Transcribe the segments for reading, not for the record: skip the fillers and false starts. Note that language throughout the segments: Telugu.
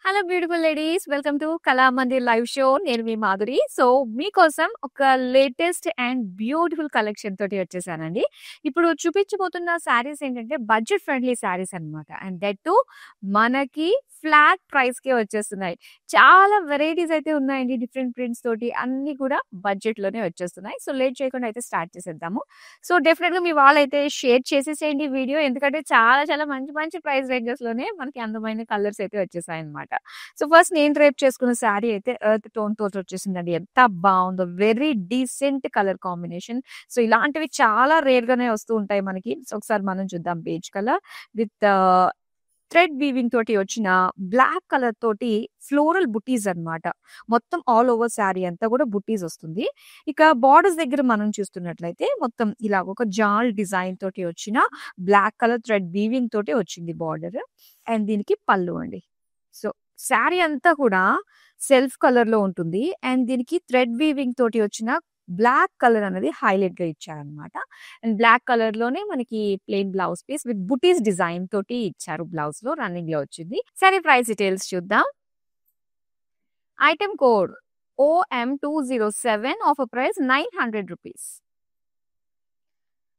Hello beautiful ladies welcome to Kalamandir live show. నేను మీ మాధురి. సో మీకోసం ఒక లేటెస్ట్ అండ్ బ్యూటిఫుల్ కలెక్షన్ తోటి వచ్చేసానండి. ఇప్పుడు చూపించబోతున్న శారీస్ ఏంటంటే బడ్జెట్ ఫ్రెండ్లీ శారీస్ అన్నమాట. అండ్ దట్ టు మనకి ఫ్లాట్ ప్రైస్ కే వచ్చేస్తున్నాయి. చాలా వెరైటీస్ అయితే ఉన్నాయండి. డిఫరెంట్ ప్రింట్స్ తోటి అన్ని కూడా బడ్జెట్ లోనే వచ్చేస్తున్నాయి. సో లేట్ చేయకుండా అయితే స్టార్ట్ చేసేద్దాము. సో డెఫినెట్ గా మీ వాళ్ళైతే షేర్ చేసేసేయండి వీడియో, ఎందుకంటే చాలా చాలా మంచి మంచి ప్రైస్ రేంజెస్ లోనే మనకి అందమైన కలర్స్ అయితే వచ్చేసాయి అనమాట. సో ఫస్ట్ నేను రేప్ చేసుకున్న శారీ అయితే ఎర్త్ టోన్ తోటి వచ్చేసిందండి. ఎంత బాగుందో, very decent colour combination. So ఇలాంటివి చాలా రేర్ గానే వస్తూ ఉంటాయి మనకి. సో ఒకసారి మనం చూద్దాం. Beige colour with thread weaving తోటి వచ్చిన బ్లాక్ కలర్ తోటి ఫ్లోరల్ బుటీస్ అన్నమాట. మొత్తం ఆల్ ఓవర్ శారీ అంతా కూడా బుటీస్ వస్తుంది. ఇక బార్డర్స్ దగ్గర మనం చూస్తున్నట్లయితే మొత్తం ఇలా ఒక జాల్ డిజైన్ తోటి వచ్చిన బ్లాక్ కలర్ థ్రెడ్ వీవింగ్ తోటి వచ్చింది బార్డర్. అండ్ దీనికి పళ్ళు అండి. సో శారీ అంతా కూడా సెల్ఫ్ కలర్ లో ఉంటుంది. అండ్ దీనికి థ్రెడ్ వీవింగ్ తోటి వచ్చిన బ్లాక్ కలర్ అనేది హైలైట్ గా ఇచ్చారనమాట. అండ్ బ్లాక్ కలర్ లోనే మనకి plain blouse piece with buttis design తోటి ఇచ్చారు. బ్లౌజ్ లో రన్నింగ్ లో వచ్చింది. సరే ప్రైస్ డీటెయిల్స్ చూద్దాం. Item code OM207, offer price 900 rupees.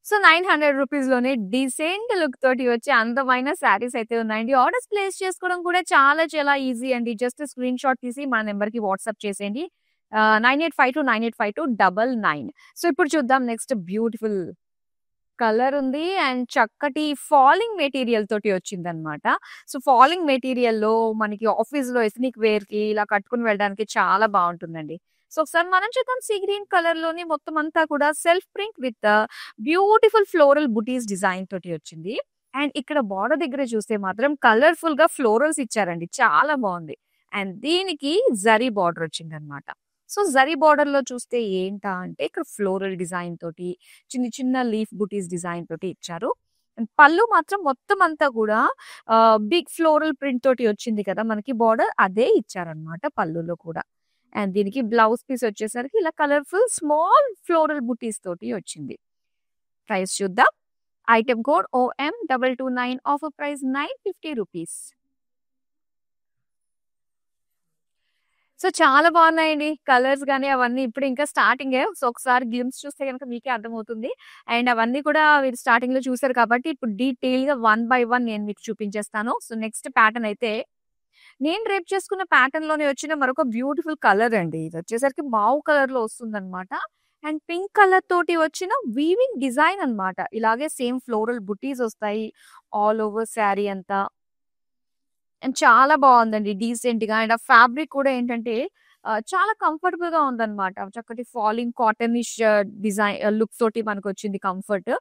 So 900 rupees లోనే డీసెంట్ లుక్ తోటి వచ్చే అందమైన శారీస్ అయితే ఉన్నాయండి. ఆర్డర్స్ ప్లేస్ చేసుకోవడం కూడా చాలా చాలా ఈజీ అండి. జస్ట్ స్క్రీన్ షాట్ తీసి మన నెంబర్ కి వాట్సాప్ చేసేయండి. 9852985299. సో ఇప్పుడు చూద్దాం. నెక్స్ట్ బ్యూటిఫుల్ కలర్ ఉంది అండ్ చక్కటి ఫాలింగ్ మెటీరియల్ తోటి వచ్చిందనమాట. సో ఫాలింగ్ మెటీరియల్ లో మనకి ఆఫీస్ లో ఎథనిక్ వేర్ కి ఇలా కట్టుకుని వెళ్ళడానికి చాలా బాగుంటుందండి. సో ఒకసారి మనం చూద్దాం. సీ గ్రీన్ కలర్ లోని మొత్తం అంతా కూడా self print with beautiful floral buttis design తోటి వచ్చింది. అండ్ ఇక్కడ బార్డర్ దగ్గర చూస్తే మాత్రం కలర్ఫుల్ గా ఫ్లోరల్స్ ఇచ్చారండి. చాలా బాగుంది. అండ్ దీనికి జరీ బార్డర్ వచ్చింది అనమాట. సో జరీ బార్డర్ లో చూస్తే ఏంటా అంటే ఇక్కడ ఫ్లోరల్ డిజైన్ తోటి చిన్న చిన్న లీఫ్ బుటీస్ డిజైన్ తోటి ఇచ్చారు. అండ్ పళ్ళు మాత్రం మొత్తం అంతా కూడా బిగ్ ఫ్లోరల్ ప్రింట్ తోటి వచ్చింది కదా మనకి బార్డర్, అదే ఇచ్చారనమాట పళ్ళులో కూడా. అండ్ దీనికి బ్లౌజ్ పీస్ వచ్చేసరికి ఇలా కలర్ఫుల్ స్మాల్ ఫ్లోరల్ బుటీస్ తోటి వచ్చింది. ప్రైస్ చూద్దాం. Item code OM229, offer price 950 rupees. So చాలా బాగున్నాయండి కలర్స్ గానీ అవన్నీ. ఇప్పుడు ఇంకా స్టార్టింగే. సో ఒకసారి గ్లిమ్స్ చూస్తే కనుక మీకే అర్థమవుతుంది. అండ్ అవన్నీ కూడా మీరు స్టార్టింగ్ లో చూసారు కాబట్టి ఇప్పుడు డీటెయిల్ గా 1 by 1 నేను మీకు చూపించేస్తాను. సో నెక్స్ట్ ప్యాటర్న్ అయితే నేను రేప్ చేసుకున్న ప్యాటర్న్ లోనే వచ్చిన మరొక బ్యూటిఫుల్ కలర్ అండి. ఇది వచ్చేసరికి మావు కలర్ లో వస్తుందన్నమాట. అండ్ పింక్ కలర్ తోటి వచ్చిన వీవింగ్ డిజైన్ అన్నమాట. ఇలాగే సేమ్ ఫ్లోరల్ బుటీస్ వస్తాయి ఆల్ ఓవర్ శారీ అంతా. అండ్ చాలా బాగుందండి డీసెంట్ గా. అండ్ ఆ ఫ్యాబ్రిక్ కూడా ఏంటంటే చాలా కంఫర్టబుల్ గా ఉందన్నమాట. చక్కటి ఫాలింగ్ కాటనిష్ డిజైన్ లుక్ తోటి మనకు వచ్చింది కంఫర్ట్.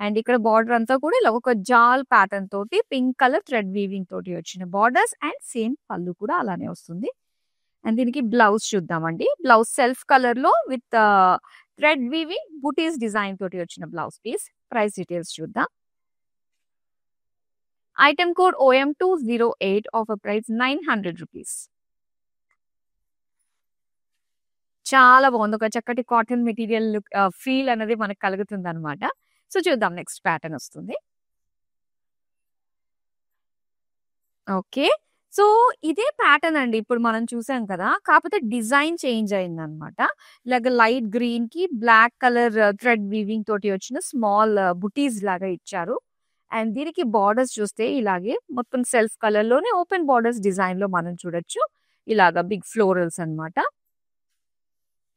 అండ్ ఇక్కడ బార్డర్ అంతా కూడా ఇలా ఒక జాల్ ప్యాటర్న్ తోటి పింక్ కలర్ థ్రెడ్ వీవింగ్ తోటి వచ్చిన బార్డర్స్ అండ్ సేమ్ పళ్ళు కూడా అలానే వస్తుంది. అండ్ దీనికి బ్లౌజ్ చూద్దామండి. బ్లౌజ్ సెల్ఫ్ కలర్ లో with thread weaving buttis design తోటి వచ్చిన బ్లౌజ్ పీస్. ప్రైస్ డీటెయిల్స్ చూద్దాం. Item code OM208, offer price 900 rupees. చాలా బాగుంది. ఒక చక్కటి కాటన్ మెటీరియల్ లుక్ ఫీల్ అనేది మనకు కలుగుతుంది అనమాట. సో చూద్దాం. నెక్స్ట్ ప్యాటర్న్ వస్తుంది. ఓకే. సో ఇదే ప్యాటర్న్ అండి ఇప్పుడు మనం చూసాం కదా, కాకపోతే డిజైన్ చేంజ్ అయిందనమాట. ఇలాగ లైట్ గ్రీన్ కి బ్లాక్ కలర్ థ్రెడ్ వీవింగ్ తోటి వచ్చిన స్మాల్ బుటీస్ లాగా ఇచ్చారు. అండ్ దీనికి బార్డర్స్ చూస్తే ఇలాగే మొత్తం సెల్ఫ్ కలర్ లోనే ఓపెన్ బార్డర్స్ డిజైన్ లో మనం చూడొచ్చు. ఇలాగా బిగ్ ఫ్లోరల్స్ అన్నమాట.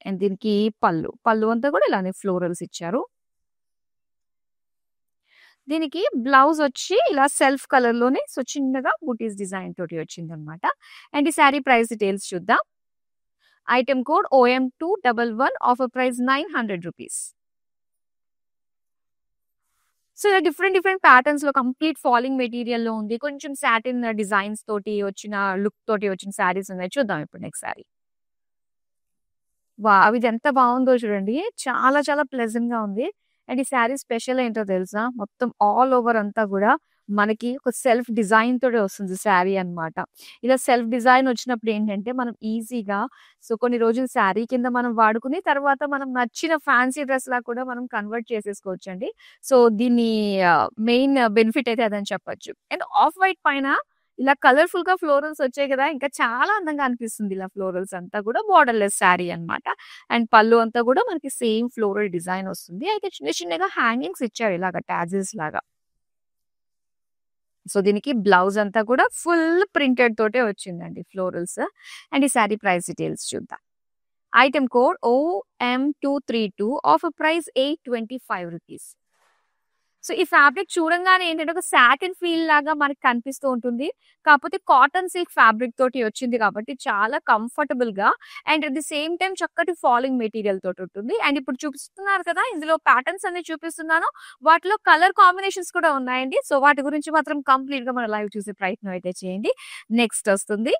అండ్ దీనికి పళ్ళు అంతా కూడా ఇలానే ఫ్లోరల్స్ ఇచ్చారు. దీనికి బ్లౌజ్ వచ్చి ఇలా సెల్ఫ్ కలర్ లోనే సో చిన్నగా బుటీస్ డిజైన్ తోటి వచ్చింది అనమాట. అండ్ ఈ శారీ ప్రైస్ డీటెయిల్స్ చూద్దాం. Item code OM211, offer price 900 rupees. So ఇలా డిఫరెంట్ డిఫరెంట్ ప్యాటర్న్స్ లో కంప్లీట్ ఫాలింగ్ మెటీరియల్ లో ఉంది. కొంచెం సాటిన్ డిజైన్స్ తోటి వచ్చిన లుక్ తోటి వచ్చిన శారీస్ ఉన్నాయి. చూద్దాం ఇప్పుడు నెక్స్ట్ శారీ. ఇది ఎంత బాగుందో చూడండి. చాలా చాలా ప్లెజెంట్ గా ఉంది. అండ్ ఈ శారీ స్పెషల్ ఏంటో తెలుసా, మొత్తం ఆల్ ఓవర్ అంతా కూడా మనకి ఒక సెల్ఫ్ డిజైన్ తోటి వస్తుంది శారీ అన్నమాట. ఇలా సెల్ఫ్ డిజైన్ వచ్చినప్పుడు ఏంటంటే మనం ఈజీగా సో కొన్ని రోజులు శారీ కింద మనం వాడుకుని తర్వాత మనం నచ్చిన ఫ్యాన్సీ డ్రెస్ లా కూడా మనం కన్వర్ట్ చేసేసుకోవచ్చండి. సో దీన్ని మెయిన్ బెనిఫిట్ అయితే అదని చెప్పొచ్చు. అండ్ ఆఫ్ వైట్ పైన ఇలా కలర్‌ఫుల్‌గా ఫ్లోరల్స్ వచ్చాయి కదా! ఇంకా చాలా అందంగా అనిపిస్తుంది ఇలా ఫ్లోరల్స్ అంతా కూడా బోర్డర్‌లెస్ శారీ అన్నమాట. అండ్ పళ్ళు అంతా కూడా మనకి సేమ్ ఫ్లోరల్ డిజైన్ వస్తుంది. అయితే చిన్న చిన్నగా హ్యాంగింగ్స్ ఇచ్చారు ఇలాగ టాజిల్స్ లాగా. సో, దీనికి బ్లౌజ్ అంతా కూడా ఫుల్ ప్రింటెడ్ తోటే వచ్చిందండి ఫ్లోరల్స్. అండ్ ఈ శారీ ప్రైస్ డీటెయిల్స్ చూద్దాం. Item code OM232 offer price ₹825. So, ఈ ఫ్యాబ్రిక్ చూడంగానే ఏంటంటే ఒక సాటిన్ ఫీల్ లాగా మనకు కనిపిస్తూ ఉంటుంది. కాకపోతే కాటన్ సిల్క్ ఫ్యాబ్రిక్ తోటి వచ్చింది కాబట్టి చాలా కంఫర్టబుల్‌గా and at the same time చక్కటి ఫాలింగ్ మెటీరియల్ తోటి ఉంటుంది. అండ్ ఇప్పుడు చూపిస్తున్నారు కదా! ఇందులో ప్యాటర్న్స్ అన్ని చూపిస్తున్నాను. వాటిలో కలర్ కాంబినేషన్స్ కూడా ఉన్నాయండి. సో, వాటి గురించి మాత్రం కంప్లీట్‌గా మనం లైవ్ చూసే ప్రయత్నం అయితే చేయండి. నెక్స్ట్ వస్తుంది.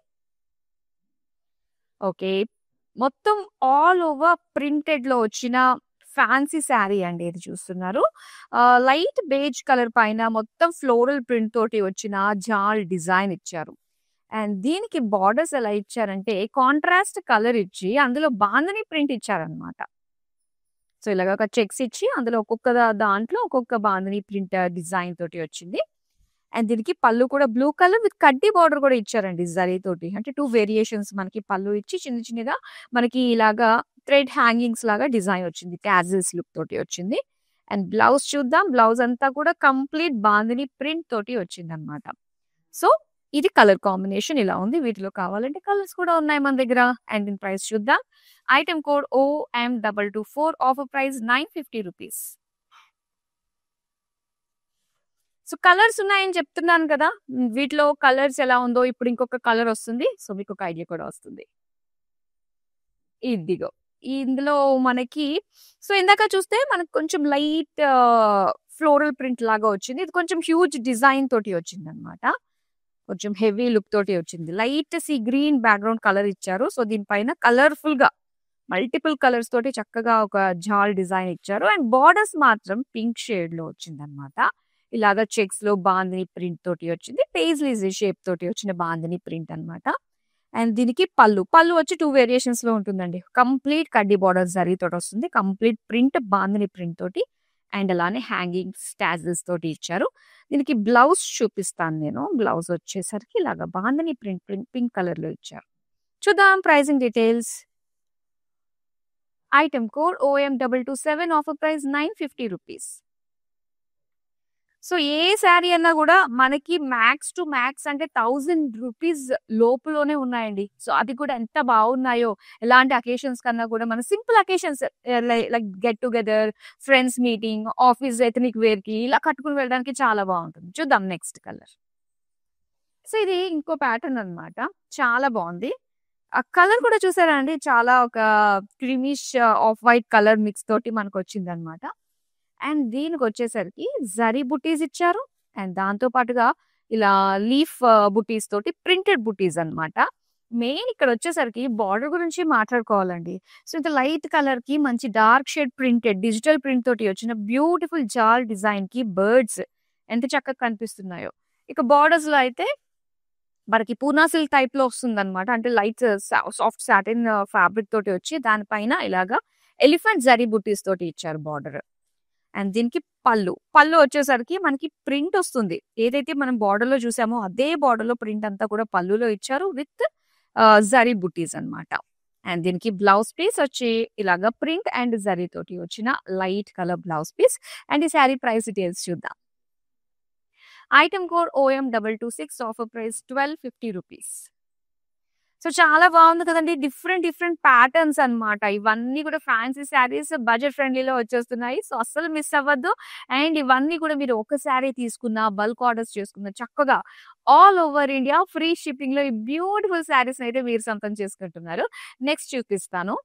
ఓకే. మొత్తం ఆల్ ఓవర్ ప్రింటెడ్‌లో వచ్చిన ఫ్యాన్సీ శారీ అండి ఇది చూస్తున్నారు. లైట్ బేజ్ కలర్ పైన మొత్తం ఫ్లోరల్ ప్రింట్ తోటి వచ్చిన జాల్ డిజైన్ ఇచ్చారు. అండ్ దీనికి బోర్డర్స్ ఎలా ఇచ్చారంటే కాంట్రాస్ట్ కలర్ ఇచ్చి అందులో బాందిని ప్రింట్ ఇచ్చారన్నమాట. సో, ఇలాగ ఒక చెక్స్ ఇచ్చి అందులో ఒక్కొక్క దాంట్లో ఒక్కొక్క బాందిని ప్రింట్ డిజైన్ తోటి వచ్చింది. అండ్ దీనికి పళ్ళు కూడా బ్లూ కలర్ విత్ కడ్డీ బార్డర్ కూడా ఇచ్చారండి జరీ తోటి. అంటే 2 వేరియేషన్స్ మనకి పళ్ళు ఇచ్చి చిన్న చిన్నగా మనకి ఇలాగా థ్రెడ్ హ్యాంగింగ్స్ లాగా డిజైన్ వచ్చింది. టాజిల్స్ లుక్ తోటి వచ్చింది. అండ్ బ్లౌజ్ చూద్దాం. బ్లౌజ్ అంతా కూడా కంప్లీట్ బాందిని ప్రింట్ తోటి వచ్చిందనమాట. సో, ఇది కలర్ కాంబినేషన్ ఇలా ఉంది. వీటిలో కావాలంటే కలర్స్ కూడా ఉన్నాయి మన దగ్గర. అండ్ దీని ప్రైస్ చూద్దాం. Item code OM224 offer price ₹950. So, colours ఉన్నాయని చెప్తున్నాను కదా! వీటిలో కలర్స్ ఎలా ఉందో ఇప్పుడు ఇంకొక కలర్ వస్తుంది. సో, మీకొక ఐడియా కూడా వస్తుంది. ఇదిగో. ఇందులో మనకి సో, ఇందాక చూస్తే మనకు కొంచెం లైట్ ఫ్లోరల్ ప్రింట్ లాగా వచ్చింది. ఇది కొంచెం హ్యూజ్ డిజైన్ తోటి వచ్చిందనమాట. కొంచెం హెవీ లుక్ తోటి వచ్చింది. Light sea green background colour ఇచ్చారు. సో, దీనిపైన కలర్‌ఫుల్‌గా మల్టిపుల్ కలర్స్ తోటి చక్కగా ఒక జాల్ డిజైన్ ఇచ్చారు. అండ్ బోర్డర్స్ మాత్రం పింక్ షేడ్‌లో వచ్చిందనమాట. ఇలాగ చెక్స్‌లో బాందిని ప్రింట్ తోటి వచ్చింది. పేజ్లీ షేప్ తోటి వచ్చిన బాందిని ప్రింట్ అన్నమాట. అండ్ దీనికి పళ్ళు. పళ్ళు వచ్చి 2 వేరియేషన్స్‌లో ఉంటుందండి. కంప్లీట్ కడ్డీ బోర్డర్ జరీతోటి వస్తుంది. కంప్లీట్ ప్రింట్ బాందిని ప్రింట్ తోటి అండ్ అలానే హ్యాంగింగ్స్, టాజిల్స్ తోటి ఇచ్చారు. దీనికి బ్లౌజ్ చూపిస్తాను నేను. బ్లౌజ్ వచ్చేసరికి ఇలాగ బాందిని ప్రింట్ పింక్ కలర్‌లో ఇచ్చారు. చూద్దాం pricing details. Item code OM227 offer price ₹950. So, ఏ శారీ అన్నా గూడా మనకి మ్యాక్స్ టు మ్యాక్స్ అంటే ₹1000 లోపులోనే ఉన్నాయండి. సో, అది కూడా ఎంత బాగున్నాయో ఎలాంటి అకేషన్స్ కన్నా కూడా మన simple occasions like get together, friends meeting, office ethnic వేర్‌కి ఇలా కట్టుకొని వెళ్ళడానికి చాలా బావుంటుంది. చూద్దాం నెక్స్ట్ కలర్. సో, ఇది ఇంకో ప్యాటర్న్ అన్నమాట. చాలా బావుంది. ఆ కలర్ కూడా చూసారా అండి? చాలా ఒక creamish off white colour mix తోటి మనకొచ్చిందన్నమాట. అండ్ దీనికొచ్చేసరికి జరీ బుట్టీస్ ఇచ్చారు. అండ్ దాంతో పాటుగా ఇలా లీఫ్ బుట్టీస్ తోటి ప్రింటెడ్ బుట్టీస్ అన్నమాట. మెయిన్ ఇక్కడొచ్చేసరికి బార్డర్ గురించి మాట్లాడుకోవాలండి. సో, ఇంత లైట్ కలర్‌కి మంచి dark shade printed digital print తోటి వచ్చిన బ్యూటిఫుల్ జాల్ డిజైన్‌కి బర్డ్స్ ఎంత చక్కగా కనిపిస్తున్నాయో. ఇక బార్డర్స్‌లో అయితే మనకి పూనా సిల్క్ టైప్‌లో వస్తుందన్నమాట. అంటే లైట్ సాఫ్ట్ సాటిన్ ఫ్యాబ్రిక్ తోటి వచ్చి దానిపైన ఇలాగా ఎలిఫెంట్ జరీ బుట్టీస్ తోటి ఇచ్చారు బార్డర్. అండ్ దీనికి పళ్ళు. పళ్ళు వచ్చేసరికి మనకి ప్రింట్ వస్తుంది. ఏదైతే మనం బార్డర్‌లో చూసామో అదే బార్డర్‌లో ప్రింట్ అంతా కూడా పళ్ళులో ఇచ్చారు విత్ జరీ బుట్టీస్ అన్నమాట. అండ్ దీనికి బ్లౌజ్ పీస్ వచ్చి ఇలాగా ప్రింట్ అండ్ జరీ తోటి వచ్చిన light colour blouse piece. And ఈ శారీ ప్రైస్ డీటెయిల్స్ చూద్దాం. Item code OM226 offer price ₹1250. So, చాలా బాగుంది కదండీ! డిఫరెంట్ డిఫరెంట్ ప్యాటర్న్స్ అన్నమాట. ఇవన్నీ కూడా ఫ్యాన్సీ శారీస్ బడ్జెట్ ఫ్రెండ్లీలో వచ్చేస్తున్నాయి. సో, అస్సలు మిస్ అవ్వద్దు. అండ్ ఇవన్నీ కూడా మీరు ఒక శారీ తీసుకున్న, బల్క్ ఆర్డర్స్ చేసుకున్న చక్కగా ఆల్ ఓవర్ ఇండియా ఫ్రీ షిప్పింగ్‌లో ఈ బ్యూటిఫుల్ శారీస్‌నైతే మీరు సొంతం చేసుకుంటున్నారు. నెక్స్ట్ చూపిస్తాను.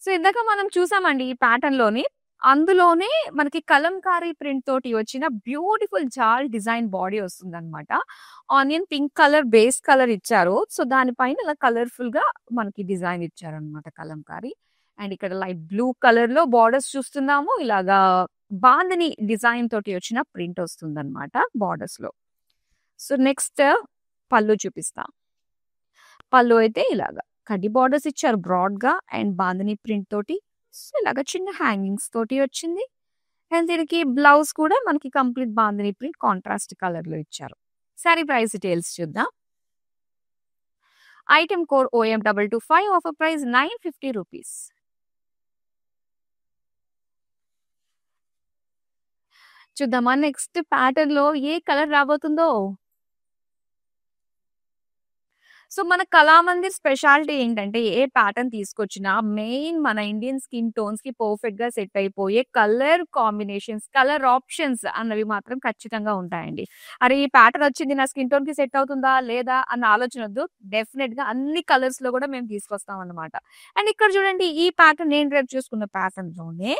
సో, ఇందాక మనం చూసామండి ఈ ప్యాటర్న్‌లోని. అందులోనే మనకి కలంకారీ ప్రింట్ తోటి వచ్చిన బ్యూటిఫుల్ జాల్ డిజైన్ బాడీ వస్తుందన్నమాట. Onion pink colour base colour ఇచ్చారు. సో, దానిపైన ఇలా కలర్‌ఫుల్‌గా మనకి డిజైన్ ఇచ్చారన్నమాట కలంకారీ. అండ్ ఇక్కడ లైట్ బ్లూ కలర్‌లో బార్డర్స్ చూస్తున్నాము. ఇలాగా బాందిని డిజైన్ తోటి వచ్చిన ప్రింట్ వస్తుందన్నమాట బార్డర్స్‌లో. సో, నెక్స్ట్ పళ్ళు చూపిస్తా. పళ్ళు అయితే ఇలాగా కడ్డీ బార్డర్స్ ఇచ్చారు బ్రాడ్‌గా అండ్ బాందిని ప్రింట్ తోటి. సో, ఇలాగ చిన్న హ్యాంగింగ్స్ తోటి వచ్చింది. అండ్ దీనికి బ్లౌజ్ కూడా మనకి కంప్లీట్ బాందిని ప్రింట్ కాంట్రాస్ట్ కలర్‌లో ఇచ్చారు. సారీ ప్రైస్ డీటెయిల్స్ చూద్దాం. Item code OM225, offer price 950 rupees. చూద్దామా నెక్స్ట్ ప్యాటర్న్‌లో ఏ కలర్ రాబోతుందో? సో, మన కళామందిర్ స్పెషాలిటీ ఏంటంటే, ఏ ప్యాటర్న్ తీసుకొచ్చినా మెయిన్ మన ఇండియన్ స్కిన్ టోన్స్‌కి పర్ఫెక్ట్‌గా సెట్ అయిపోయే కలర్ కాంబినేషన్స్, కలర్ ఆప్షన్స్ అన్నవి మాత్రం ఖచ్చితంగా ఉంటాయండి. అరే! ఈ ప్యాటర్న్ వచ్చింది నా స్కిన్ టోన్‌కి సెట్ అవుతుందా? లేదా? అన్న ఆలోచన వద్దు. డెఫినిట్‌గా అన్ని కలర్స్‌లో కూడా మేము తీసుకొస్తామన్నమాట. అండ్ ఇక్కడ చూడండి ఈ ప్యాటర్న్ నేను రేపు చూసుకున్న ప్యాటర్న్‌లోనే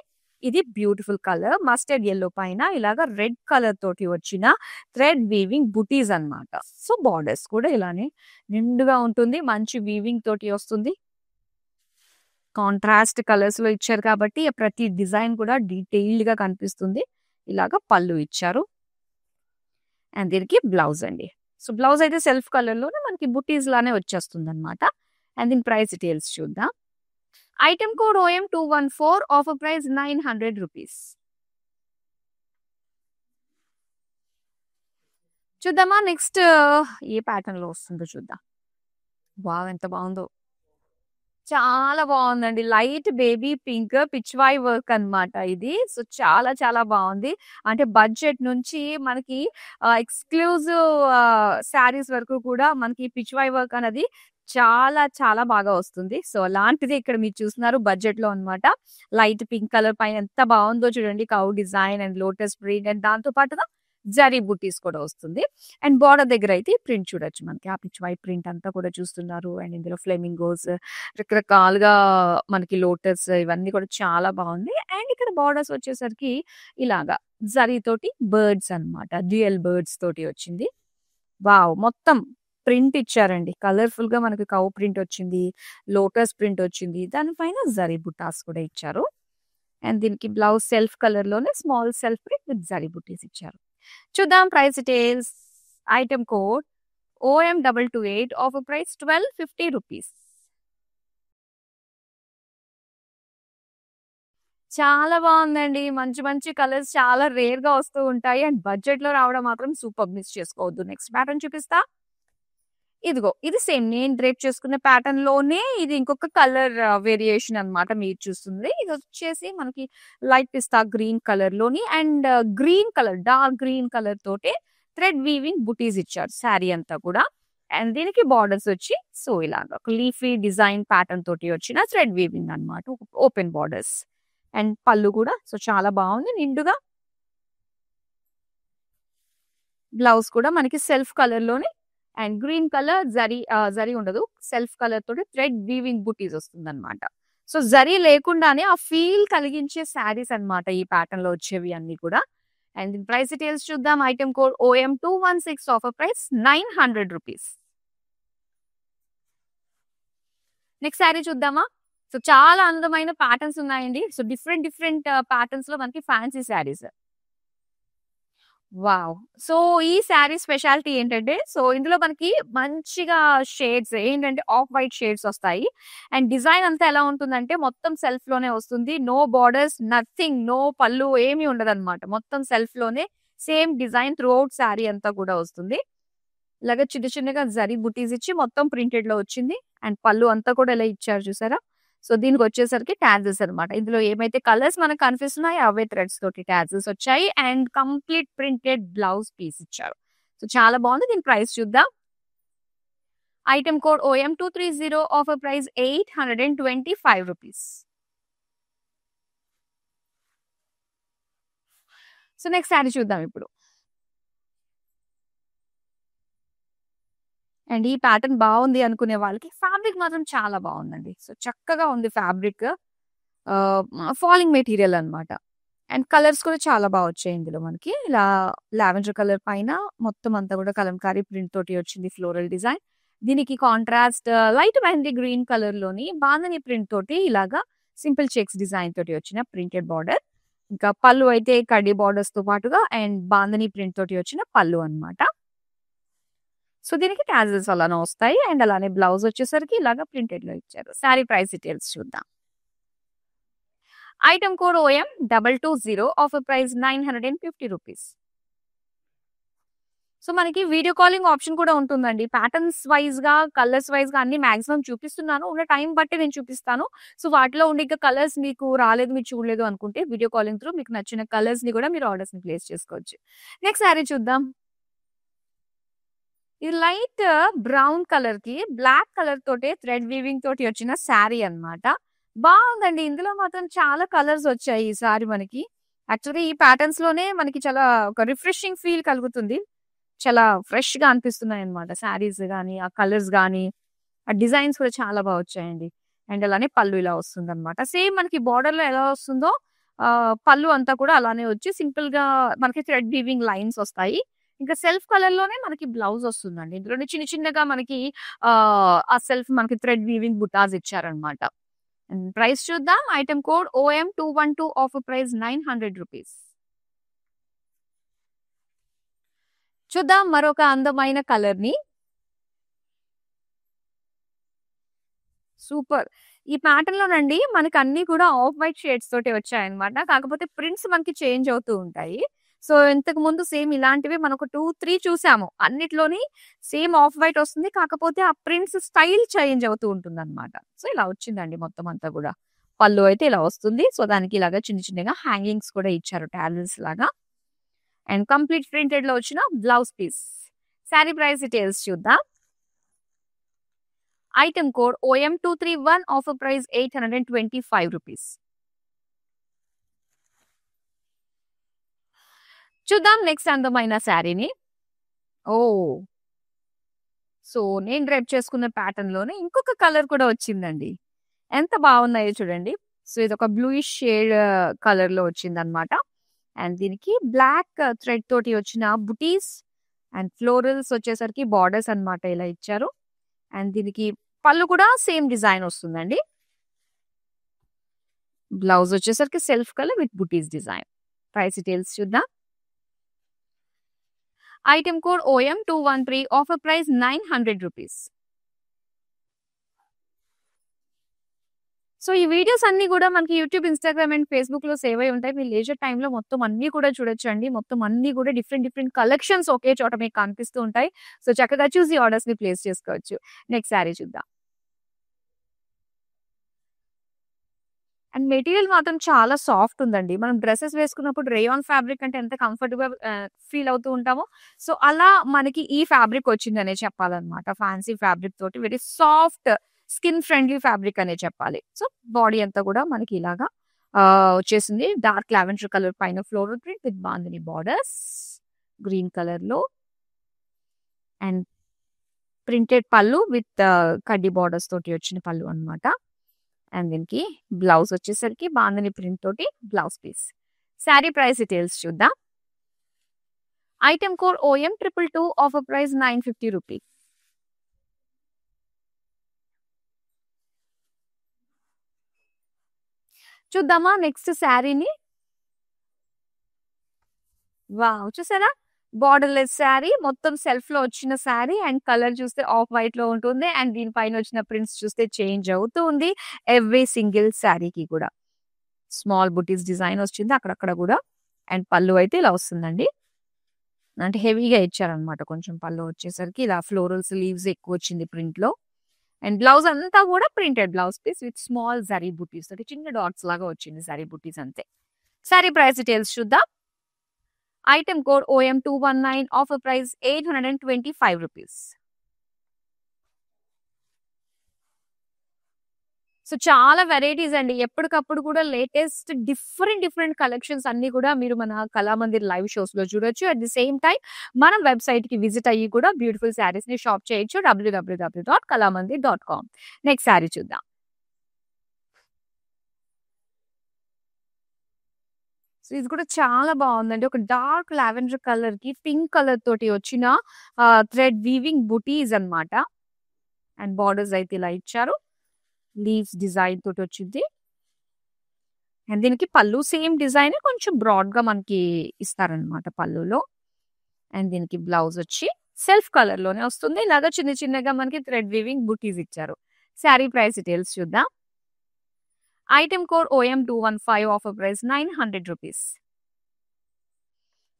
ఇది బ్యూటిఫుల్ కలర్ మస్టర్డ్ యెల్లో పైన ఇలాగ రెడ్ కలర్ తోటి వచ్చిన థ్రెడ్ వీవింగ్ బుటీస్ అన్నమాట. సో, బోర్డర్స్ కూడా ఇలానే నిండుగా ఉంటుంది. మంచి వీవింగ్ తోటి వస్తుంది. కాంట్రాస్ట్ కలర్స్‌లో ఇచ్చారు కాబట్టి ప్రతి డిజైన్ కూడా డీటెయిల్డ్‌గా కనిపిస్తుంది. ఇలాగ పళ్ళు ఇచ్చారు. అండ్ దీనికి బ్లౌజ్ అండి. సో, బ్లౌజ్ అయితే సెల్ఫ్ కలర్‌లోనే మనకి బుటీస్ లానే వచ్చేస్తుందన్నమాట. అండ్ దీని ప్రైస్ డీటెయిల్స్ చూద్దాం. Item code OM214, offer price 900 rupees. చూద్దామా నెక్స్ట్ ఏ ప్యాటర్న్‌లో వస్తుందో చూద్దాం. వావ్! ఎంత బావుందో. చాలా బావుందండి. Light baby pink Pichwai work అన్నమాట ఇది. సో, చాలా చాలా బావుంది. అంటే బడ్జెట్ నుంచి మనకి ఎక్స్‌క్లూజివ్ శారీస్ వరకు కూడా మనకి పిచ్‌వాయి వర్క్ అనేది చాలా చాలా బాగా వస్తుంది. సో, అలాంటిది ఇక్కడ మీరు చూస్తున్నారు బడ్జెట్‌లో అన్నమాట. లైట్ పింక్ కలర్ పైన ఎంత బావుందో చూడండి. Cow design and lotus print and దాంతో పాటుగా జరీ బుట్టీస్ కూడా వస్తుంది. అండ్ బోర్డర్ దగ్గర అయితే ఈ ప్రింట్ చూడొచ్చు మనకి. ఆ పిచ్‌వాయి ప్రింట్ అంతా కూడా చూస్తున్నారు. అండ్ ఇందులో ఫ్లెమింగోస్ రకరకాలుగా మనకి లోటస్ ఇవన్నీ కూడా చాలా బావుంది. అండ్ ఇక్కడ బోర్డర్స్ వచ్చేసరికి ఇలాగా జరీతోటి బర్డ్స్ అన్నమాట. డ్యూయల్ బర్డ్స్ తోటి వచ్చింది. వావ్! మొత్తం ప్రింట్ ఇచ్చారండి. కలర్‌ఫుల్‌గా మనకి కౌ ప్రింట్ వచ్చింది. లోటస్ ప్రింట్ వచ్చింది. దాని పైన జరీ బుట్టాస్ కూడా ఇచ్చారు. అండ్ దీనికి బ్లౌజ్ సెల్ఫ్ కలర్‌లోనే small self print with zari బుట్టీస్ ఇచ్చారు. చూద్దాం price details. Item code OM228, offer price 1250 rupees. చాలా బావుందండి. మంచి మంచి కలర్స్ చాలా రేర్‌గా వస్తూ ఉంటాయి. అండ్ బడ్జెట్‌లో రావడం మాత్రం సూపర్బ్ మిస్ చేసుకోవద్దు. నెక్స్ట్ ప్యాటర్న్ చూపిస్తా. ఇదిగో ఇది సేమ్ నేను డ్రేప్ చేసుకున్న ప్యాటర్న్‌లోనే ఇది ఇంకొక కలర్ వేరియేషన్ అన్నమాట మీరు చూస్తుంది. ఇదొచ్చేసి మనకి లైట్ పిస్తా గ్రీన్ కలర్‌లోని and green colour dark green colour తోటి థ్రెడ్ వీవింగ్ బుటీస్ ఇచ్చారు శారీ అంతా కూడా. అండ్ దీనికి బోర్డర్స్ వచ్చి సో ఇలాగ ఒక లీఫీ డిజైన్ ప్యాటర్న్ తోటి వచ్చిన థ్రెడ్ వీవింగ్ అన్నమాట. Open borders. అండ్ పళ్ళు కూడా సో చాలా బావుంది నిండుగా. బ్లౌజ్ కూడా మనకి సెల్ఫ్ కలర్‌లోనే అండ్ గ్రీన్ కలర్ జరీ ఉండదు. సెల్ఫ్ కలర్ తోటి థ్రెడ్ వీవింగ్ బుటీస్ వస్తుందన్నమాట. సో, జరీ లేకుండానే ఆ ఫీల్ కలిగించే శారీస్ అన్నమాట ఈ ప్యాటర్న్‌లో వచ్చేవి అన్నీ కూడా. అండ్ దీని ప్రైస్ డీటెయిల్స్ చూద్దాం. Item code OM216, offer price 900 rupees. Next sari చూద్దామా? సో, చాలా అందమైన ప్యాటర్న్స్ ఉన్నాయండి. సో, డిఫరెంట్ డిఫరెంట్ ప్యాటర్న్స్‌లో మనకి ఫ్యాన్సీ శారీస్. వావ్! సో, ఈ శారీ స్పెషాలిటీ ఏంటంటే, సో, ఇందులో మనకి మంచిగా షేడ్స్ ఏంటంటే, ఆఫ్ వైట్ షేడ్స్ ఒస్తాయి. అండ్ డిజైన్ అంతా ఎలా ఉంటుందంటే, మొత్తం సెల్ఫ్‌లోనే వస్తుంది. నో బోర్డర్స్, నథింగ్, నో పల్లు ఏమి ఉండదనమాట. మొత్తం సెల్ఫ్‌లోనే సేమ్ డిజైన్ త్రూఔట్ శారీ అంతా కూడా వస్తుంది. ఇలాగ చిన్న చిన్నగా జరీ బుటీస్ ఇచ్చి మొత్తం ప్రింటెడ్‌లో వచ్చింది. అండ్ పళ్ళు అంతా కూడా ఇలా ఇచ్చారు చూసారా? సో, దీనికొచ్చేసరికి టాజిల్స్ అనమాట. ఇందులో ఏమైతే కలర్స్ మనకు కనిపిస్తున్నాయో అవే థ్రెడ్స్ తోటి టాజిల్స్ వచ్చాయి. And complete printed blouse piece ఇచ్చారు. సో, చాలా బావుంది. దీని ప్రైస్ చూద్దాం. Item code OM230, offer price 825 rupees. So, next sari చూద్దాం ఇప్పుడు. అండ్ ఈ ప్యాటర్న్ బావుంది అనుకునే వాళ్ళకి ఫ్యాబ్రిక్ మాత్రం చాలా బావుందండి. సో, చక్కగా ఉంది ఫ్యాబ్రిక్. ఆహ్, ఫాలింగ్ మెటీరియల్ అన్నమాట. అండ్ కలర్స్ కూడా చాలా బా వచ్చాయి ఇందులో మనకి. ఇలా లావెండర్ కలర్ పైన మొత్తం అంతా కూడా కలంకారీ ప్రింట్ తోటి వచ్చింది ఫ్లోరల్ డిజైన్. దీనికి కాంట్రాస్ట్ లైట్ మెహందీ గ్రీన్ కలర్‌లోని బాందిని ప్రింట్ తోటి ఇలాగా సింపుల్ చెక్స్ డిజైన్ తోటి వచ్చిన ప్రింటెడ్ బార్డర్. ఇంకా పళ్ళు అయితే కడ్డీ బార్డర్స్‌తో పాటుగా అండ్ బాందిని ప్రింట్ తోటి వచ్చిన పళ్ళు అన్నమాట. సో, దీనికి టాజిల్స్ అలానే వస్తాయి. అండ్ అలానే బ్లౌజ్ వచ్చేసరికి ఇలాగ ప్రింటెడ్‌లో ఇచ్చారు. శారీ ప్రైస్ డీటెయిల్స్ చూద్దాం. Item code OM220, offer price 950 rupees. So, మనకి వీడియో కాలింగ్ ఆప్షన్ కూడా ఉంటుందండి. ప్యాటర్న్స్ వైస్‌గా, కలర్స్ వైస్‌గా అన్నీ మాక్సిమం చూపిస్తున్నాను. ఉన్న టైం బట్టి నేను చూపిస్తాను. సో, వాటిలో ఉండే ఇంకా కలర్స్ మీకు రాలేదు, మీరు చూడలేదు అనుకుంటే వీడియో కాలింగ్ త్రూ మీకు నచ్చిన కలర్స్‌ని కూడా మీరు ఆర్డర్స్‌ని ప్లేస్ చేసుకోవచ్చు. నెక్స్ట్ శారీ చూద్దాం. ఇది లైట్ బ్రౌన్ కలర్‌కి బ్లాక్ కలర్ తోటి థ్రెడ్ వీవింగ్ తోటి వచ్చిన శారీ అన్నమాట. బావుందండి. ఇందులో మాత్రం చాలా కలర్స్ వచ్చాయి ఈసారి మనకి. యాక్చువల్‌గా ఈ ప్యాటర్న్స్‌లోనే మనకి చాలా ఒక రిఫ్రెషింగ్ ఫీల్ కలుగుతుంది. చాలా ఫ్రెష్‌గా అనిపిస్తున్నాయన్నమాట. శారీస్ గాని, ఆ కలర్స్ గాని, ఆ డిజైన్స్ కూడా చాలా బా వచ్చాయండి. అండ్ అలానే పళ్ళు ఇలా వస్తుందన్నమాట. సేమ్ మనకి బోర్డర్‌లో ఎలా వస్తుందో పళ్ళు అంతా కూడా అలానే వచ్చి సింపుల్‌గా మనకి థ్రెడ్ వీవింగ్ లైన్స్ వస్తాయి. ఇంకా సెల్ఫ్ కలర్‌లోనే మనకి బ్లౌజ్ వస్తుందండి. ఇందులోనే చిన్న చిన్నగా మనకి ఆ సెల్ఫ్ మనకి థ్రెడ్ వీవింగ్ బుటాస్ ఇచ్చారన్నమాట. అండ్ ప్రైస్ చూద్దాం. Item code OM212 offer price ₹900. చూద్దాం మరొక అందమైన కలర్‌ని. సూపర్. ఈ ప్యాటర్న్‌లోనండి మనకన్నీ కూడా ఆఫ్ వైట్ షేడ్స్ తోటి వచ్చాయన్నమాట. కాకపోతే ప్రింట్స్ మనకి చేంజ్ అవుతూ ఉంటాయి. సో, ఇంతకుముందు సేమ్ ఇలాంటివి మనం ఒక 2, 3 చూసాము. అన్నిట్లోని సేమ్ ఆఫ్ వైట్ వస్తుంది. కాకపోతే ఆ ప్రింట్స్ స్టైల్ చేంజ్ అవుతూ ఉంటుందన్నమాట. సో, ఇలా వచ్చిందండి మొత్తం అంతా గూడా. పళ్ళు అయితే ఇలా వస్తుంది. సో, దానికి ఇలాగా చిన్న చిన్నగా హ్యాంగింగ్స్ కూడా ఇచ్చారు టాజిల్స్ లాగా. అండ్ కంప్లీట్ ప్రింటెడ్‌లో వచ్చిన blouse piece. Sari price details చూద్దాం. Item code OM231 offer price ₹825. చూద్దాం నెక్స్ట్ అందమైన శారీని. ఓహ్! సో, నేను డ్రైప్ చేసుకున్న ప్యాటర్న్‌లోనే ఇంకొక కలర్ కూడా వచ్చిందండి. ఎంత బావున్నాయో చూడండి. సో, ఇదొక బ్లూయిష్ షేడ్ కలర్‌లో వచ్చిందనమాట. అండ్ దీనికి బ్లాక్ థ్రెడ్ తోటి వచ్చిన బుటీస్ అండ్ ఫ్లోరల్స్ వచ్చేసరికి బార్డర్స్ అన్నమాట ఇలా ఇచ్చారు. అండ్ దీనికి పళ్ళు కూడా సేమ్ డిజైన్ వస్తుందండి. బ్లౌజ్ వచ్చేసరికి self colour with buttis design. Price details చూద్దాం. Item code OM213 offer price ₹900. So, ఈ వీడియోస్ అన్నీ గూడా మనకి యూట్యూబ్, ఇన్‌స్టాగ్రామ్ అండ్ ఫేస్‌బుక్‌లో సేవ్ అయ్యి ఉంటాయి. మీ లీజర్ టైమ్‌లో మొత్తం అన్నీ కూడా చూడొచ్చండి. మొత్తం అన్నీ కూడా డిఫరెంట్ డిఫరెంట్ కలెక్షన్స్ ఒకే చోట మీకు కనిపిస్తూ ఉంటాయి. సో, చక్కగా చూసి ఆర్డర్స్‌ని ప్లేస్ చేసుకోవచ్చు. నెక్స్ట్ శారీ చూద్దాం. అండ్ మెటీరియల్ మాత్రం చాలా సాఫ్ట్ ఉందండి. మనం డ్రెసెస్ వేసుకున్నప్పుడు రేయాన్ ఫ్యాబ్రిక్ అంటే ఎంత కంఫర్టబుల్ ఫీల్ అవుతూ ఉంటామో, సో, అలా మనకి ఈ ఫ్యాబ్రిక్ వచ్చిందనే చెప్పాలన్నమాట. ఫ్యాన్సీ ఫ్యాబ్రిక్ తోటి very soft skin friendly fabric అనే చెప్పాలి. సో, బాడీ అంతా కూడా మనకి ఇలాగా వచ్చేసింది. డార్క్ లావెండర్ కలర్ పైన floral print with bandhani borders green కలర్‌లో అండ్ ప్రింటెడ్ పళ్ళు విత్ కడ్డీ బార్డర్స్ తోటి వచ్చిన పళ్ళు అన్నమాట. అండ్ దీనికి బ్లౌజ్ వచ్చేసరికి బాందిని ప్రింట్ తోటి blouse piece. Sari price details చూద్దాం. Item code OM222 offer price ₹950. చూద్దామా నెక్స్ట్ శారీని? వావ్! చూసారా? బోర్డర్‌లెస్ శారీ మొత్తం సెల్ఫ్‌లో వచ్చిన శారీ అండ్ కలర్ చూస్తే ఆఫ్ వైట్‌లో ఉంటుంది. అండ్ దీని పైన వచ్చిన ప్రింట్స్ చూస్తే చేంజ్ అవుతూ ఉంది. ఎవ్రీ సింగిల్ శారీకి కూడా. స్మాల్ బుటీస్ డిజైన్ వచ్చింది అక్కడక్కడ కూడా. అండ్ పళ్ళు అయితే ఇలా వస్తుందండి. అంటే హెవీగా ఇచ్చారనమాట. కొంచెం పళ్ళు వచ్చేసరికి ఇలా ఫ్లోరల్స్ లీవ్స్ ఎక్కువొచ్చింది ప్రింట్‌లో. అండ్ బ్లౌజ్ అంతా కూడా printed blouse piece with small zari buttis తోటి చిన్న డాట్స్ లాగా వచ్చింది జరీ బుటీస్ అంతే. శారీ ప్రైస్ డీటెయిల్స్ చూద్దాం. Item code OM219 offer price ₹825. So, చాలా వెరైటీస్ అండి. ఎప్పటికప్పుడు కూడా లేటెస్ట్ డిఫరెంట్ కలెక్షన్స్ అన్నీ కూడా మీరు మన కళామందిర్ లైవ్ షోస్‌లో చూడొచ్చు. అట్ ది సేమ్ టైమ్ మన వెబ్‌సైట్‌కి విజిట్ అయ్యి కూడా బ్యూటిఫుల్ శారీస్‌ని షాప్ చేయొచ్చు. www.kalamandir.com. నెక్స్ట్ శారీ చూద్దాం. సో, ఇది కూడా చాలా బావుందండి. ఒక డార్క్ లావెండర్ కలర్‌కి పింక్ కలర్ తోటి వచ్చిన థ్రెడ్ వీవింగ్ బుటీస్ అన్నమాట. అండ్ బార్డర్స్ అయితే ఇలా ఇచ్చారు. లీవ్స్ డిజైన్ తోటి వచ్చింది. అండ్ దీనికి పళ్ళు సేమ్ డిజైనే కొంచెం బ్రాడ్‌గా మనకి ఇస్తారనమాట పళ్ళులో. అండ్ దీనికి బ్లౌజ్ వచ్చి సెల్ఫ్ కలర్‌లోనే వస్తుంది. ఇలాగా చిన్న చిన్నగా మనకి థ్రెడ్ వీవింగ్ బుటీస్ ఇచ్చారు. శారీ ప్రైస్ డీటెయిల్స్ చూద్దాం. Item code OM215 offer price ₹900.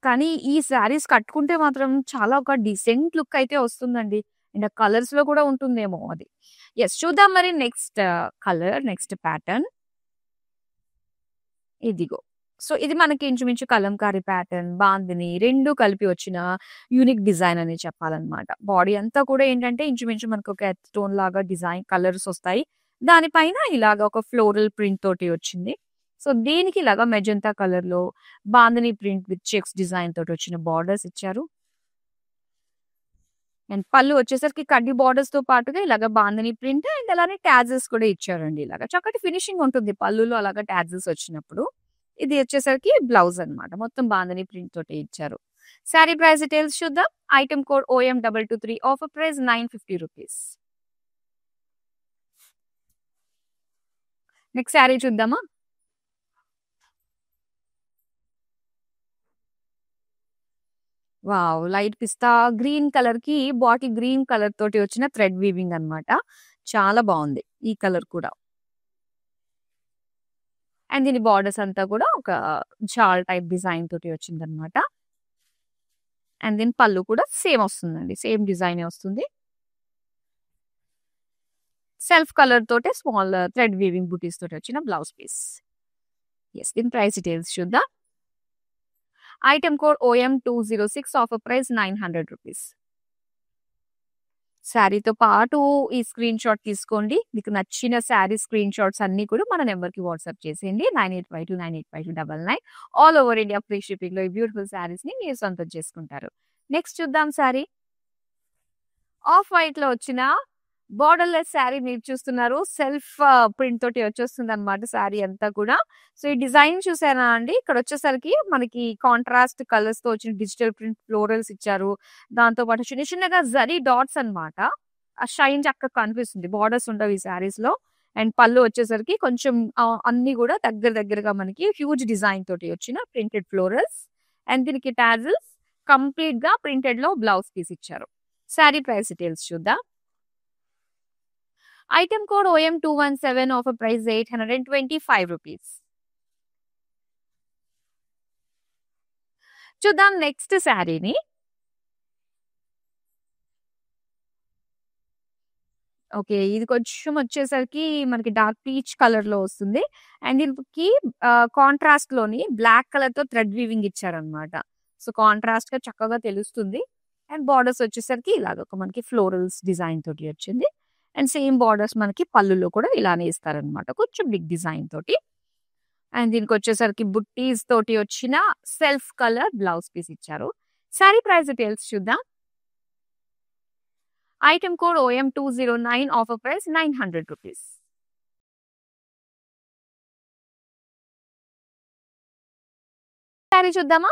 కానీ ఈ శారీస్ కట్టుకుంటే మాత్రం చాలా ఒక డీసెంట్ లుక్ అయితే వస్తుందండి. అండ్ కలర్స్‌లో కూడా ఉంటుందేమో అది. యెస్. చూద్దాం మరి నెక్స్ట్ కలర్, నెక్స్ట్ ప్యాటర్న్. ఇదిగో. సో, ఇది మనకి ఇంచుమించు కలంకారీ ప్యాటర్న్, బాందిని 2 కలిపి వచ్చిన యూనిక్ డిజైన్ అని చెప్పాలన్నమాట. బాడీ అంతా కూడా ఏంటంటే ఇంచుమించు మనకొక ఎర్త్ టోన్ లాగా డిజైన్ కలర్స్ ఒస్తాయి. దానిపైన ఇలాగ ఒక ఫ్లోరల్ ప్రింట్ తోటి వచ్చింది. సో, దీనికి ఇలాగ మెజంతా కలర్‌లో bandhani print with checks design తోటి వచ్చిన బార్డర్స్ ఇచ్చారు. అండ్ పళ్ళు వచ్చేసరికి కడ్డీ బార్డర్స్‌తో పాటుగా ఇలాగ బాందిని ప్రింట్ అండ్ అలానే టాజెస్ కూడా ఇచ్చారండి ఇలాగ. చక్కటి ఫినిషింగ్ ఉంటుంది పళ్ళులో అలాగా టాజెస్ వచ్చినప్పుడు. ఇది వచ్చేసరికి బ్లౌజ్ అన్నమాట. మొత్తం బాందిని ప్రింట్ తోటి ఇచ్చారు. సారీ ప్రైస్ డీటెయిల్స్ చూద్దాం. Item code OM223 offer price ₹950. Next sorry చూద్దామా? వావ్! లైట్ పిస్తా గ్రీన్ కలర్‌కి బాటిల్ గ్రీన్ కలర్ తోటి వచ్చిన థ్రెడ్ వీవింగ్ అన్నమాట. చాలా బావుంది ఈ కలర్ కూడా. అండ్ దీని బార్డర్స్ అంతా కూడా ఒక షాల్ టైప్ డిజైన్ తోటి వచ్చిందన్నమాట. అండ్ దీని పళ్ళు కూడా సేమ్ వస్తుందండి. సేమ్ డిజైనే వస్తుంది. సెల్ఫ్ కలర్ తోటే స్మాల్ థ్రెడ్ వీవింగ్ బూటీస్ తోటి వచ్చిన బ్లౌజ్ పీస్. యెస్. దీని ప్రైస్ డీటెయిల్స్ చూద్దాం. Item code OM206 offer price ₹900. శారీతో పాటు ఈ స్క్రీన్ షాట్ తీసుకోండి. మీకు నచ్చిన శారీ స్క్రీన్ షాట్స్ అన్నీ కూడా మన నంబర్‌కి వాట్సాప్ చేసేయండి. 9852985299 ఆల్ ఓవర్ ఇండియా ఫ్రీ షిప్పింగ్‌లో ఈ బ్యూటిఫుల్ శారీస్‌ని మీరు సొంతం చేసుకుంటారు. నెక్స్ట్ చూద్దాం శారీ. ఆఫ్ వైట్‌లో వచ్చిన బోర్డర్‌లెస్ శారీ మీరు చూస్తున్నారు. సెల్ఫ్ ప్రింట్ తోటి వచ్చేస్తుందన్నమాట శారీ అంతా కూడా. సో, ఈ డిజైన్ చూసారా అండి? ఇక్కడొచ్చేసరికి మనకి కాంట్రాస్ట్ కలర్స్‌తో వచ్చిన డిజిటల్ ప్రింట్ ఫ్లోరల్స్ ఇచ్చారు. దాంతో పాటు చిన్న చిన్నగా జరీ డాట్స్ అన్నమాట. ఆ షైన్ చక్కగా కనిపిస్తుంది. బోర్డర్స్ ఉండవు ఈ శారీస్‌లో. అండ్ పళ్ళు వచ్చేసరికి కొంచెం అన్నీ కూడా దగ్గరగా మనకి హ్యూజ్ డిజైన్ తోటి వచ్చిన ప్రింటెడ్ ఫ్లోరల్స్. అండ్ దీనికి టాజిల్స్ కంప్లీట్‌గా ప్రింటెడ్‌లో బ్లౌజ్ పీస్ ఇచ్చారు. శారీ ప్రైస్ డీటెయిల్స్ చూద్దాం. Item code OM217 offer price ₹825. చూద్దాం నెక్స్ట్ శారీని. ఓకే. ఇది కొంచెం వచ్చేసరికి మనకి డార్క్ పీచ్ కలర్‌లో వస్తుంది. అండ్ దీనికి కాంట్రాస్ట్‌లోని బ్లాక్ కలర్‌తో థ్రెడ్ వీవింగ్ ఇచ్చారన్నమాట. సో, కాంట్రాస్ట్‌గా చక్కగా తెలుస్తుంది. అండ్ బార్డర్స్ వచ్చేసరికి ఇలాగ ఒక మనకి ఫ్లోరల్స్ డిజైన్ తోటి వచ్చింది. అండ్ సేమ్ బార్డర్స్ మనకి పళ్ళులో కూడా ఇలానే ఇస్తారన్నమాట. కొంచెం బిగ్ డిజైన్ తోటి. అండ్ దీనికొచ్చేసరికి బుట్టీస్ తోటి వచ్చిన సెల్ఫ్ కలర్ బ్లౌజ్ పీస్ ఇచ్చారు. సారీ ప్రైస్ డీటెయిల్స్ చూద్దాం. Item code OM209 offer price ₹900. Sorry చూద్దామా?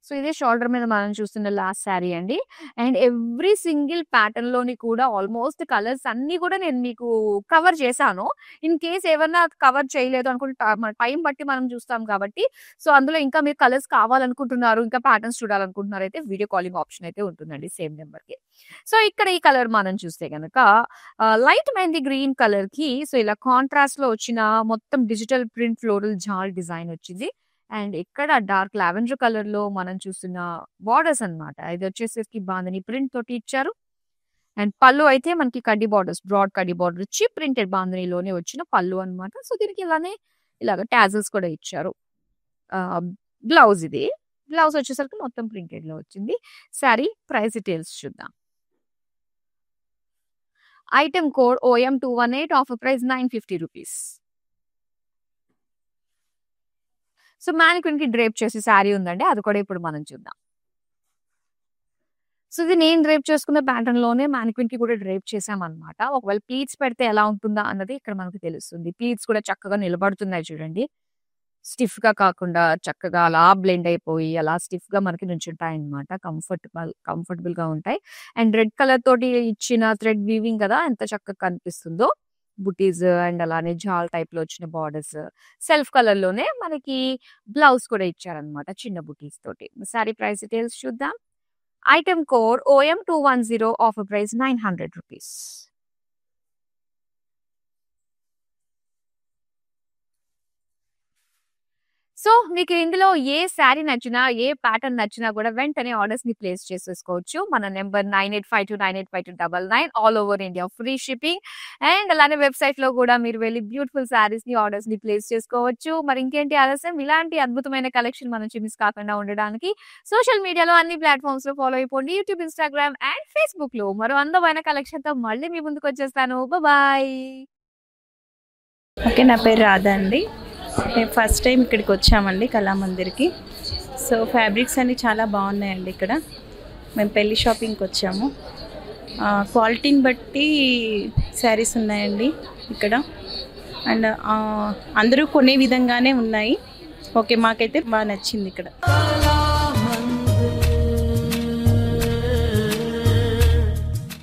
సో, ఇదే షోల్డర్ మీద మనం చూస్తున్న లాస్ట్ శారీ అండి. అండ్ ఎవ్రీ సింగిల్ ప్యాటర్న్‌లోని కూడా ఆల్‌మోస్ట్ కలర్స్ అన్నీ కూడా నేను మీకు కవర్ చేశాను. ఇన్ కేస్ ఏమన్నా కవర్ చేయలేదు అనుకుంటే మన టైం బట్టి మనం చూస్తాం కాబట్టి, సో, అందులో ఇంకా మీరు కలర్స్ కావాలనుకుంటున్నారు, ఇంకా ప్యాటర్న్స్ చూడాలనుకుంటున్నారైతే వీడియో కాలింగ్ ఆప్షన్ అయితే ఉంటుందండి సేమ్ నంబర్‌కి. సో, ఇక్కడ ఈ కలర్ మనం చూస్తే గనక లైట్ మెహందీ గ్రీన్ కలర్‌కి సో, ఇలా కాంట్రాస్ట్‌లో వచ్చిన మొత్తం డిజిటల్ ప్రింట్ ఫ్లోరల్ జాల్ డిజైన్ వచ్చింది. అండ్ ఇక్కడ డార్క్ లావెండర్ కలర్‌లో మనం చూస్తున్న బార్డర్స్ అన్నమాట. ఇదొచ్చేసరికి బాందిని ప్రింట్ తోటి ఇచ్చారు. అండ్ పళ్ళు అయితే మనకి కడ్డీ బార్డర్స్, బ్రాడ్ కడ్డీ బార్డర్ ఇచ్చి ప్రింటెడ్ బాందినిలోనే వచ్చిన పళ్ళు అన్నమాట. సో, దీనికి ఇలానే ఇలాగ టాజిల్స్ కూడా ఇచ్చారు. ఆహ్, బ్లౌజ్ ఇది. బ్లౌజ్ వచ్చేసరికి మొత్తం ప్రింటెడ్‌లో వచ్చింది. సారీ ప్రైస్ డీటెయిల్స్ చూద్దాం. Item code OM218 offer price ₹950. So, మానిక్విన్‌కి డ్రేప్ చేసే శారీ ఉందండి. అది కూడా ఇప్పుడు మనం చూద్దాం. సో, ఇది నేను డ్రేప్ చేసుకున్న ప్యాటర్న్‌లోనే మానిక్విన్‌కి కూడా డ్రేప్ చేశామన్నమాట. ఒకవేళ ప్లీట్స్ పెడితే ఎలా ఉంటుందా అన్నది ఇక్కడ మనకు తెలుస్తుంది. ప్లీట్స్ కూడా చక్కగా నిలబడుతున్నాయి చూడండి. స్టిఫ్‌గా కాకుండా చక్కగా అలా బ్లెండ్ అయిపోయి అలా స్టిఫ్‌గా మనకి నుంచుంటాయన్నమాట. కంఫర్టబుల్‌గా ఉంటాయి. అండ్ రెడ్ కలర్ తోటి ఇచ్చిన థ్రెడ్ వీవింగ్ కదా! ఎంత చక్కగా కనిపిస్తుందో. బుటీస్ అండ్ అలానే జాల్ టైప్‌లో వచ్చిన బార్డర్స్. సెల్ఫ్ కలర్‌లోనే మనకి బ్లౌజ్ కూడా ఇచ్చారన్నమాట చిన్న బుటీస్ తోటి. సారీ ప్రైస్ డీటెయిల్స్ చూద్దాం. Item code OM210 offer price ₹900. So మీకు ఇందులో ఏ శారీ నచ్చినా, ఏ ప్యాటర్న్ నచ్చినా కూడా వెంటనే ఆర్డర్స్‌ని ప్లేస్ చేసేసుకోవచ్చు. మన number 9852985299 all over India free shipping. And అలానే వెబ్‌సైట్‌లో కూడా మీరు వెళ్లి బ్యూటిఫుల్ శారీస్‌ని, ఆర్డర్స్‌ని ప్లేస్ చేసుకోవచ్చు. మరి ఇంకేంటి ఆలస్యం, ఇలాంటి అద్భుతమైన కలెక్షన్ మన నుంచి మిస్ కాకుండా ఉండడానికి సోషల్ మీడియాలో అన్ని ప్లాట్‌ఫామ్స్‌లో ఫాలో అయిపోండి. యూట్యూబ్, ఇన్‌స్టాగ్రామ్ అండ్ ఫేస్‌బుక్‌లో మరో అందమైన కలెక్షన్‌తో మళ్ళీ మీ ముందుకొచ్చేస్తాను. బాయ్. ఓకే, నా పేరు రాధా అండి. మేము ఫస్ట్ టైం ఇక్కడికి వచ్చామండి కళామందిర్కి. సో ఫ్యాబ్రిక్స్ అన్నీ చాలా బాగున్నాయండి ఇక్కడ. మేము పెళ్లి షాపింగ్కి వచ్చాము. క్వాలిటీని బట్టి శారీస్ ఉన్నాయండి ఇక్కడ. అండ్ అందరూ కొనే విధంగానే ఉన్నాయి. ఓకే, మాకైతే బాగా నచ్చింది ఇక్కడ.